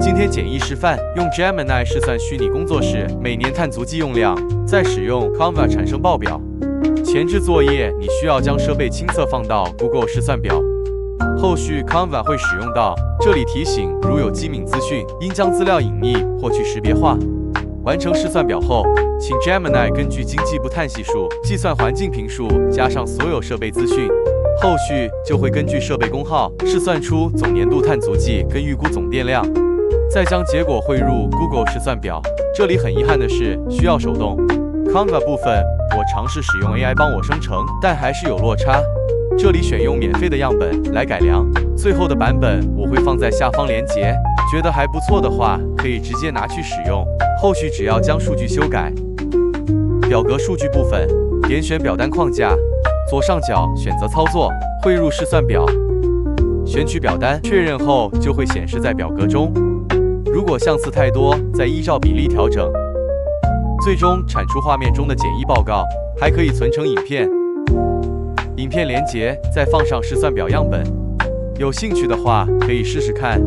今天简易示范，用 Gemini 试算虚拟工作室每年碳足迹用量，再使用 Canva 产生报表。前置作业，你需要将设备亲测放到 Google 试算表，后续 Canva 会使用到。这里提醒，如有机敏资讯，应将资料隐匿或去识别化。完成试算表后，请 Gemini 根据经济部碳系数计算环境评数，加上所有设备资讯。后续就会根据设备功耗试算出总年度碳足迹跟预估总电量，再将结果汇入 Google 试算表。这里很遗憾的是，需要手动。Canva 部分，我尝试使用 AI 帮我生成，但还是有落差。这里选用免费的样本来改良，最后的版本我会放在下方链接。觉得还不错的话，可以直接拿去使用。后续只要将数据修改。表格数据部分，点选表单框架。左上角选择操作，汇入试算表，选取表单，确认后就会显示在表格中。如果项次太多，再依照比例调整，最终产出画面中的简易报告。还可以存成影片，影片连结再放上试算表样本。有兴趣的话，可以试试看。